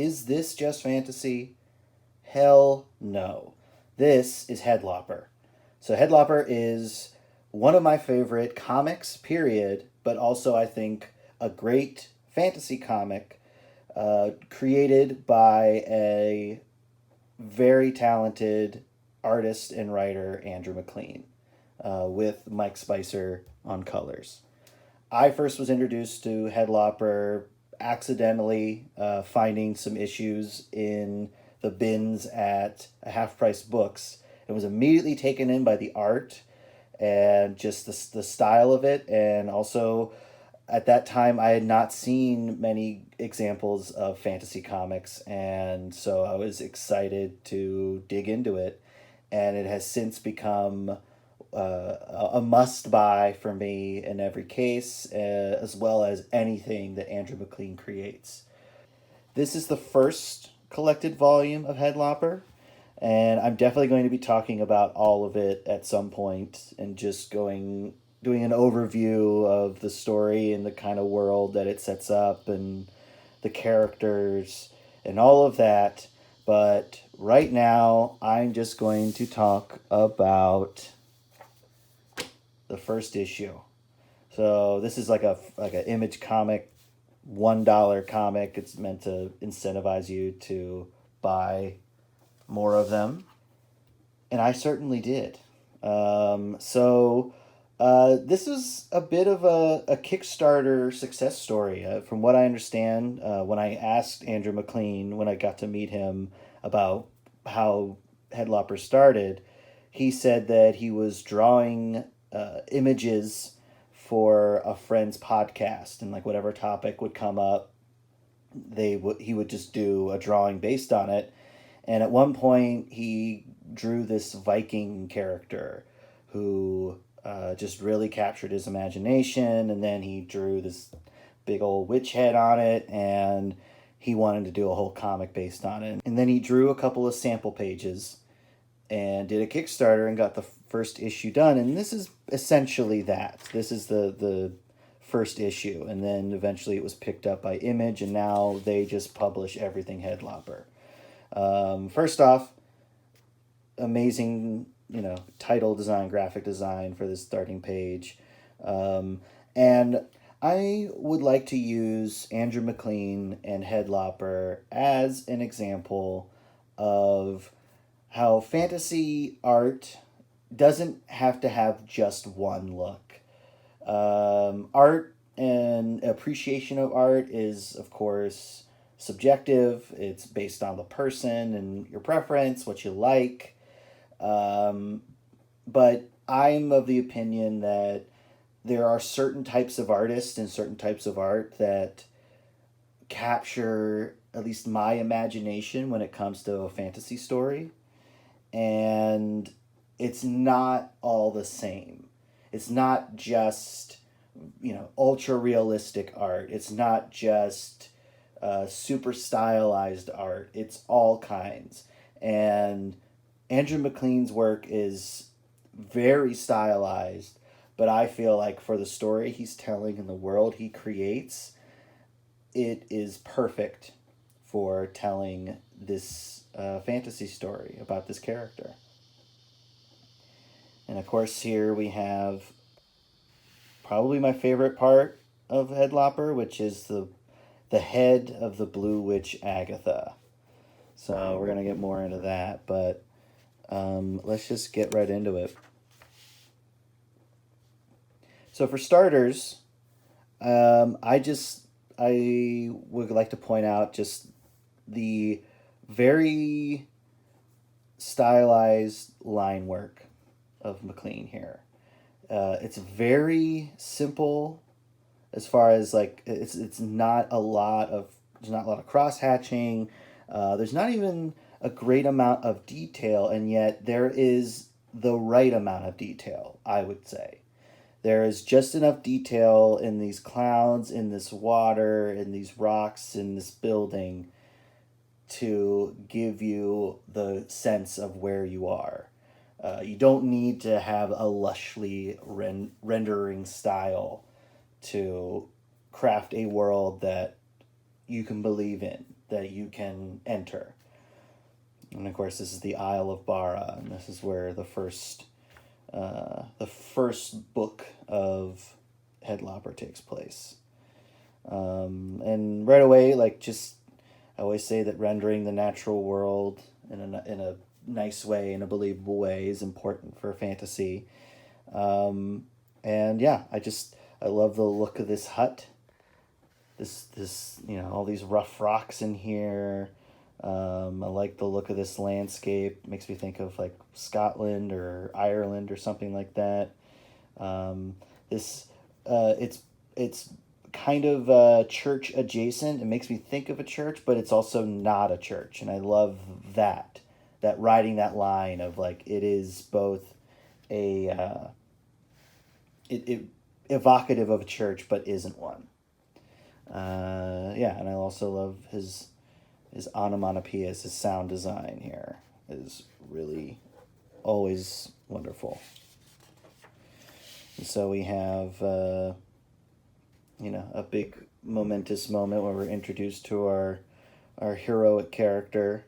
is this just fantasy? Hell no. This is Headlopper. So Headlopper is one of my favorite comics, period, but also I think a great fantasy comic created by a very talented artist and writer, Andrew Maclean, with Mike Spicer on colors. I first was introduced to Headlopper accidentally finding some issues in the bins at a Half Price Books and was immediately taken in by the art and just the style of it. And also, at that time, I had not seen many examples of fantasy comics. And so I was excited to dig into it. And it has since become a must buy for me in every case, as well as anything that Andrew Maclean creates. This is the first collected volume of Headlopper, and I'm definitely going to be talking about all of it at some point and just doing an overview of the story and the kind of world that it sets up and the characters and all of that. But right now, I'm just going to talk about the first issue. So this is like an Image comic, $1 comic. It's meant to incentivize you to buy more of them, and I certainly did. This is a bit of a Kickstarter success story. From what I understand, when I asked Andrew Maclean, when I got to meet him, about how Headlopper started, he said that he was drawing images for a friend's podcast, and like whatever topic would come up, he would just do a drawing based on it. And at one point, he drew this Viking character who just really captured his imagination, and then he drew this big old witch head on it, and he wanted to do a whole comic based on it. And then he drew a couple of sample pages and did a Kickstarter and got the first issue done. And this is essentially that. This is the first issue. And then eventually it was picked up by Image, and now they just publish everything Headlopper. First off, amazing, title design, graphic design for this starting page. And I would like to use Andrew Maclean and Headlopper as an example of how fantasy art doesn't have to have just one look. Art and appreciation of art is, of course, subjective. It's based on the person and your preference, what you like. But I'm of the opinion that there are certain types of artists and certain types of art that capture at least my imagination when it comes to a fantasy story. And it's not all the same. It's not just, ultra realistic art. It's not just super stylized art. It's all kinds. And Andrew Maclean's work is very stylized, but I feel like for the story he's telling and the world he creates, it is perfect for telling this fantasy story about this character. And of course, here we have probably my favorite part of Headlopper, which is the head of the Blue Witch Agatha. So we're going to get more into that, but let's just get right into it. So for starters, I would like to point out just the very stylized line work of Maclean here. It's very simple as far as it's not a lot of cross hatching. There's not even a great amount of detail, and yet there is the right amount of detail, I would say. There is just enough detail in these clouds, in this water, in these rocks, in this building to give you the sense of where you are. You don't need to have a lushly rendering style to craft a world that, you can believe in, that you can enter. And of course, this is the Isle of Bara, and this is where the first book of Headlopper takes place. And right away, like, just I always say that rendering the natural world in a nice way, in a believable way, is important for fantasy. And yeah, I love the look of this hut. This all these rough rocks in here. I like the look of this landscape. It makes me think of like Scotland or Ireland or something like that. This it's kind of church adjacent. It makes me think of a church, but it's also not a church, and I love that riding that line of like it is both a it evocative of a church but isn't one. And I also love his onomatopoeias, his sound design here is really always wonderful. And so we have a big momentous moment where we're introduced to our heroic character,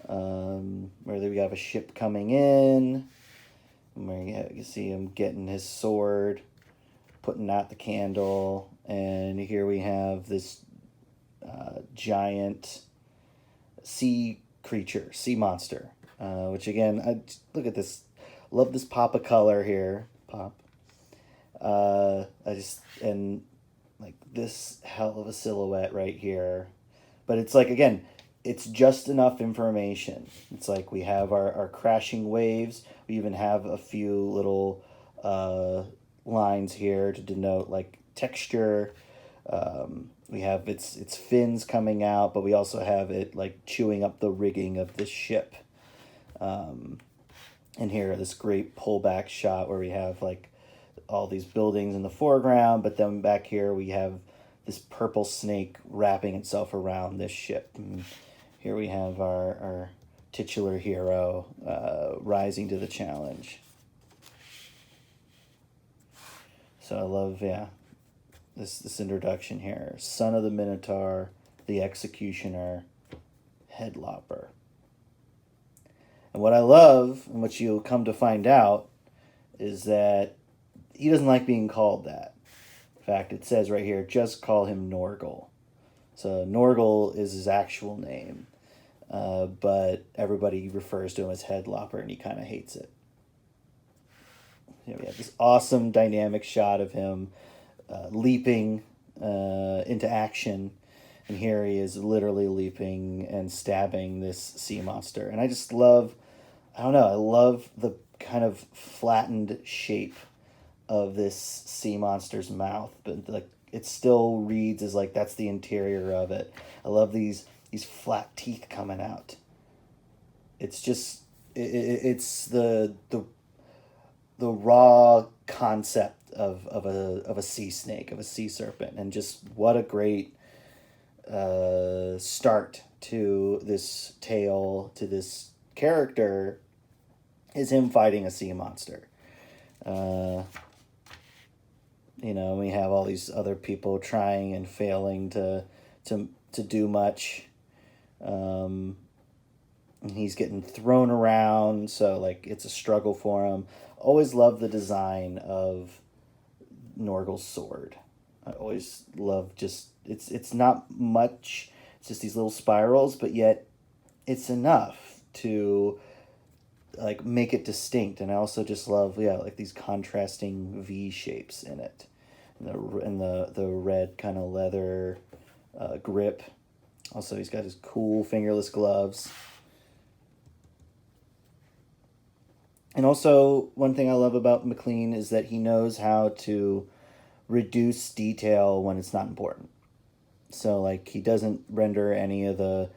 where we have a ship coming in, where you see him getting his sword, putting out the candle, and here we have this giant sea creature, sea monster, which again, look at this, love this pop of color here, and like this hell of a silhouette right here, but it's like, again, it's just enough information. It's like we have our crashing waves, we even have a few little lines here to denote like texture. We have its fins coming out, but we also have it like chewing up the rigging of this ship. And here, this great pullback shot where we have like all these buildings in the foreground, but then back here we have this purple snake wrapping itself around this ship. And here we have our titular hero rising to the challenge. So I love, this introduction here. Son of the Minotaur, the Executioner, Headlopper. And what I love, and what you'll come to find out, is that he doesn't like being called that. In fact, it says right here, just call him Norgal. So Norgal is his actual name, but everybody refers to him as Headlopper, and he kind of hates it. We have this awesome dynamic shot of him leaping into action, and here he is literally leaping and stabbing this sea monster. And I just love, I love the kind of flattened shape of this sea monster's mouth, but like it still reads as like that's the interior of it. I love these flat teeth coming out. It's just it's the raw concept of a sea snake, of a sea serpent, and just what a great start to this tale, to this character, is him fighting a sea monster. We have all these other people trying and failing to do much. And he's getting thrown around, so like it's a struggle for him. Always love the design of Norgal's sword. I always love it's not much. It's just these little spirals, but yet it's enough to like make it distinct. And I also just love like these contrasting V shapes in it, and the red kind of leather grip. Also, he's got his cool fingerless gloves. And also, one thing I love about Maclean is that he knows how to reduce detail when it's not important. So, like, he doesn't render any of the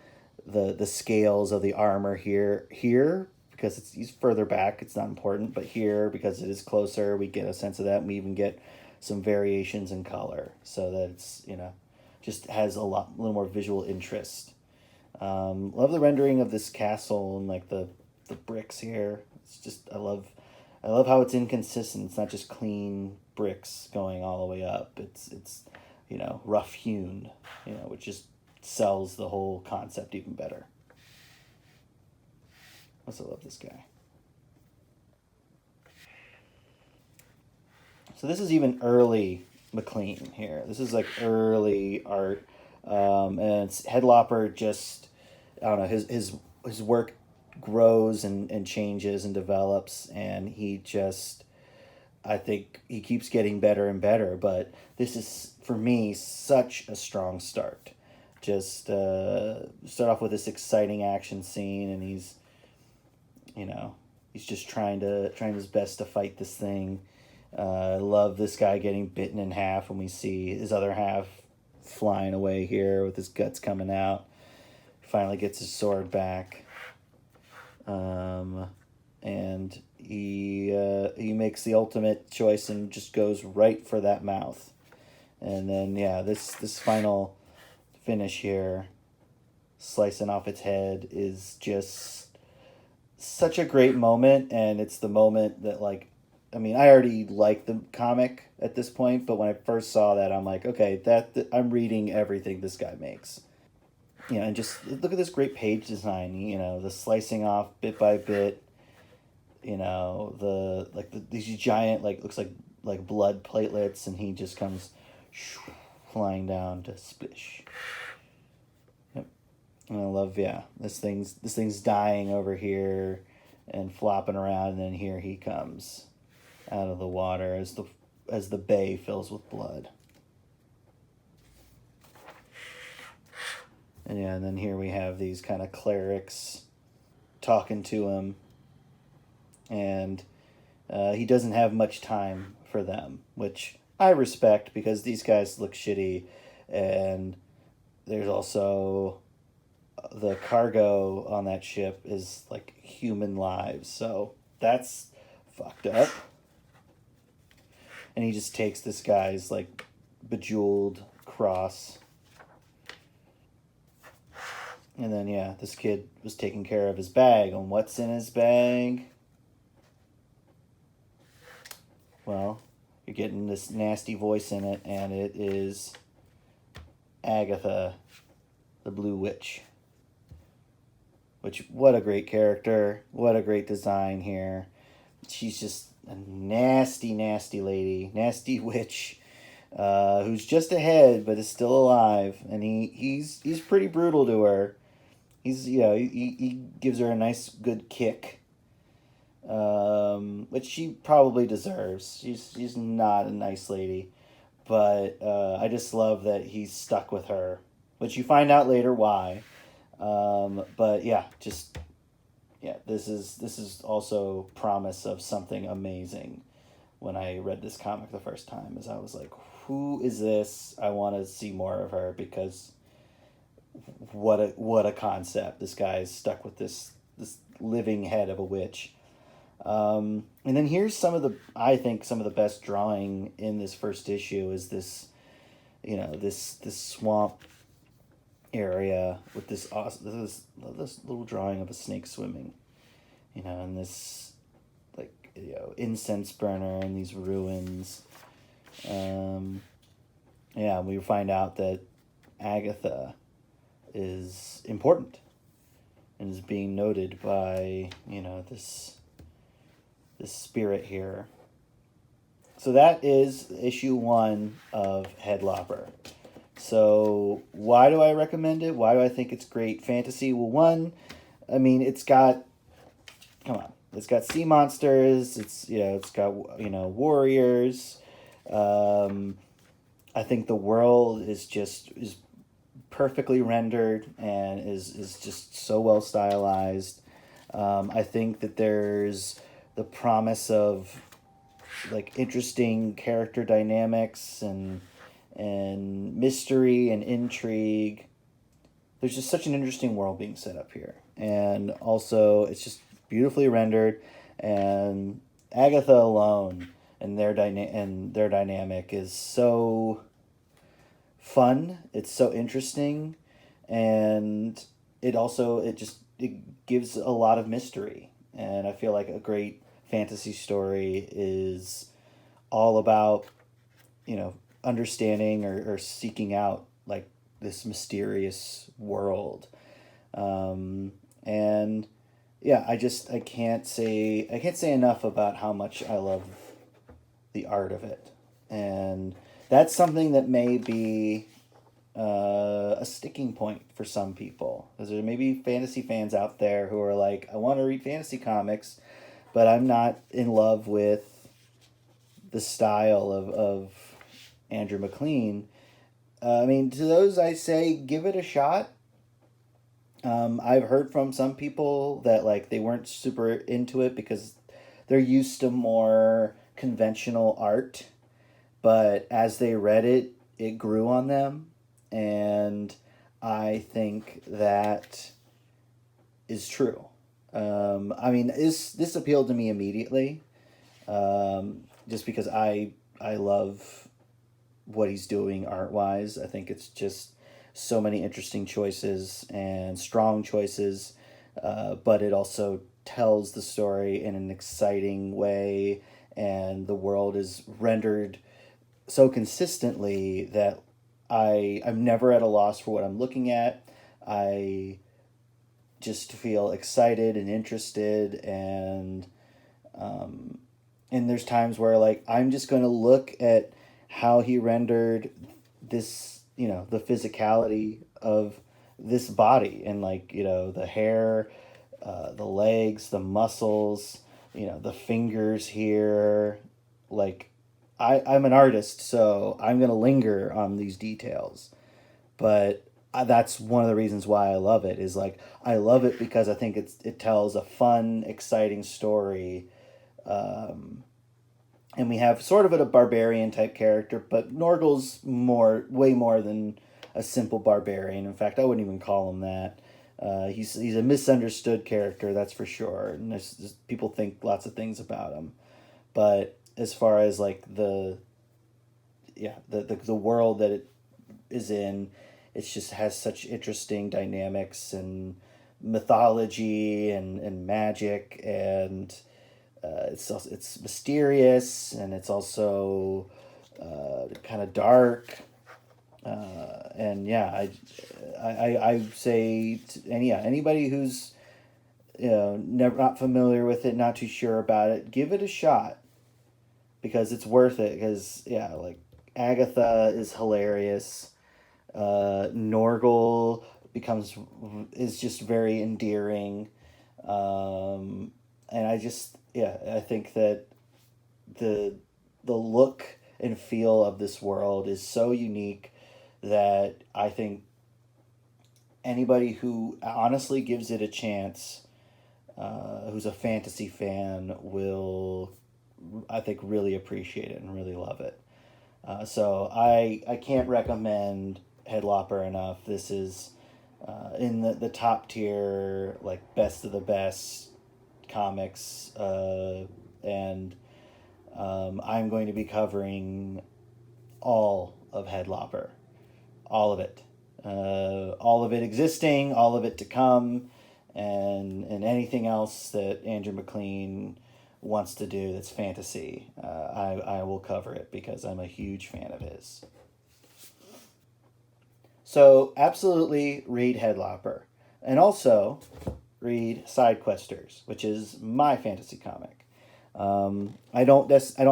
scales of the armor here because he's further back. It's not important, but here, because it is closer, we get a sense of that, and we even get some variations in color, so that it's just has a little more visual interest. Love the rendering of this castle and like the bricks here. It's just I love how it's inconsistent. It's not just clean bricks going all the way up. It's rough hewn, which just sells the whole concept even better. I also love this guy. So this is even early Maclean here. This is like early art, and it's Headlopper. Just I don't know, his work grows and changes and develops, and he just, I think he keeps getting better and better. But this is for me such a strong start. Just start off with this exciting action scene, and he's, you know, he's just trying his best to fight this thing. I love this guy getting bitten in half when we see his other half flying away here with his guts coming out. Finally gets his sword back. And he makes the ultimate choice and just goes right for that mouth. And then, yeah, this final finish here, slicing off its head, is just such a great moment. And it's the moment that, like, I mean, I already like the comic at this point, but when I first saw that, I'm like, okay, I'm reading everything this guy makes. You know, and just look at this great page design. You know, the slicing off bit by bit. You know, these giant, like, looks like blood platelets, and he just comes flying down to splish. Yep, and I love, yeah, this thing's dying over here and flopping around, and then here he comes out of the water as the bay fills with blood. And yeah, and then here we have these kind of clerics talking to him, and he doesn't have much time for them, which I respect because these guys look shitty, and there's also the cargo on that ship is like human lives, so that's fucked up. And he just takes this guy's like bejeweled cross. And then, yeah, this kid was taking care of his bag. And what's in his bag? Well, you're getting this nasty voice in it, and it is Agatha, the Blue Witch. Which, what a great character. What a great design here. She's just a nasty, nasty lady. Nasty witch. Who's just ahead, but is still alive. And he's pretty brutal to her. He gives her a nice, good kick, which she probably deserves. She's not a nice lady, but I just love that he's stuck with her, which you find out later why. But yeah, this is also promise of something amazing. When I read this comic the first time, as I was like, who is this? I want to see more of her because what a concept. This guy is stuck with this living head of a witch. And then here's some of the best drawing in this first issue is this, this swamp area with this little drawing of a snake swimming, and this incense burner and these ruins. We find out that Agatha is important and is being noted by this spirit here. So that is issue 1 of Headlopper. So why do I recommend it? Why do I think it's great fantasy? Well, one, I mean, it's got sea monsters. It's got warriors. I think the world is perfectly rendered and is just so well stylized. I think that there's the promise of like interesting character dynamics and mystery and intrigue. There's just such an interesting world being set up here, and also it's just beautifully rendered. And Agatha alone and their dynamic is so fun. It's so interesting, and it gives a lot of mystery. And I feel like a great fantasy story is all about understanding or seeking out like this mysterious world. And yeah, I can't say enough about how much I love the art of it, and that's something that may be a sticking point for some people, because there may be fantasy fans out there who are like, I want to read fantasy comics, but I'm not in love with the style of Andrew Maclean. I mean, to those I say, give it a shot. I've heard from some people that like they weren't super into it because they're used to more conventional art, but as they read it, it grew on them, and I think that is true. I mean, this appealed to me immediately, just because I love what he's doing art wise. I think it's just so many interesting choices and strong choices, but it also tells the story in an exciting way, and the world is rendered so consistently that I'm never at a loss for what I'm looking at. I just feel excited and interested, and there's times where like I'm just going to look at how he rendered this, the physicality of this body, and like, the hair, the legs, the muscles, the fingers here. Like, I'm an artist, so I'm going to linger on these details. But that's one of the reasons why I love it, is like, I love it because I think it tells a fun, exciting story. And we have sort of a barbarian type character, but Norgal's way more than a simple barbarian. In fact, I wouldn't even call him that. He's a misunderstood character, that's for sure. And people think lots of things about him, but as far as like the world that it is in, it just has such interesting dynamics and mythology and magic, and it's mysterious, and it's also kind of dark, and yeah, I say anybody who's never not familiar with it, not too sure about it, give it a shot, because it's worth it. Because like Agatha is hilarious. Norgal is just very endearing, and I think that the look and feel of this world is so unique that I think anybody who honestly gives it a chance, who's a fantasy fan, will, I think, really appreciate it and really love it. So I can't recommend Headlopper enough. This is in the top tier, like best of the best comics, and I'm going to be covering all of Headlopper, all of it, existing, all of it to come, and anything else that Andrew Maclean wants to do that's fantasy. I will cover it because I'm a huge fan of his. So absolutely read Headlopper, and also read Sidequesters, which is my fantasy comic. I don't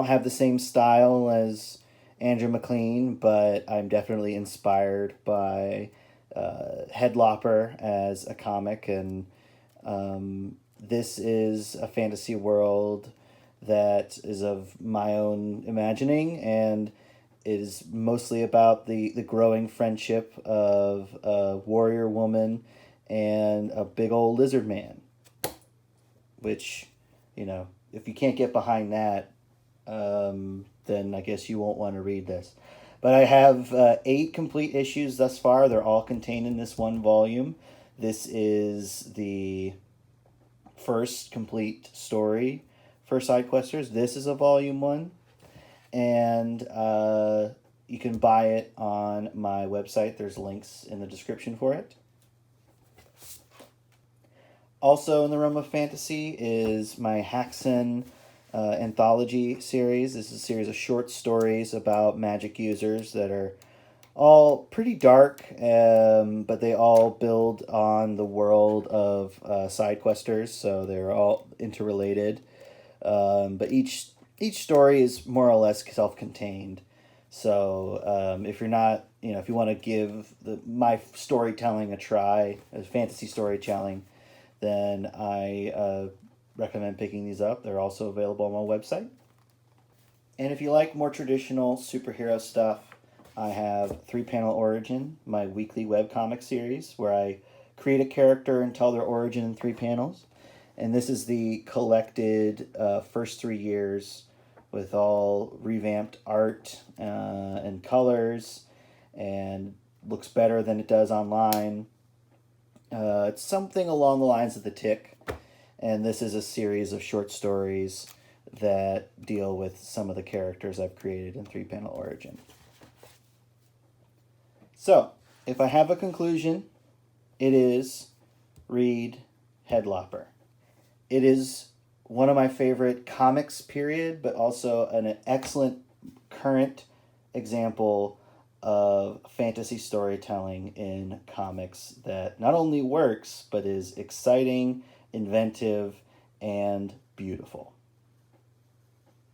have the same style as Andrew Maclean, but I'm definitely inspired by Headlopper as a comic, and this is a fantasy world that is of my own imagining, and is mostly about the growing friendship of a warrior woman and a big old lizard man. Which, if you can't get behind that, then I guess you won't want to read this. But I have 8 complete issues thus far. They're all contained in this one volume. This is the first complete story for Sidequesters. This is a volume 1. And you can buy it on my website. There's links in the description for it. Also in the realm of fantasy is my Haxan anthology series. This is a series of short stories about magic users that are all pretty dark, but they all build on the world of side questers, so they're all interrelated. But each story is more or less self-contained. So if you're not, if you want to give my storytelling a try, as fantasy storytelling, then I recommend picking these up. They're also available on my website. And if you like more traditional superhero stuff, I have Three Panel Origin, my weekly webcomic series, where I create a character and tell their origin in 3 panels. And this is the collected first 3 years with all revamped art and colors, and looks better than it does online. It's something along the lines of The Tick, and this is a series of short stories that deal with some of the characters I've created in 3 Panel Origin. So, if I have a conclusion, it is read Headlopper. It is one of my favorite comics, period, but also an excellent current example of fantasy storytelling in comics that not only works, but is exciting, inventive, and beautiful.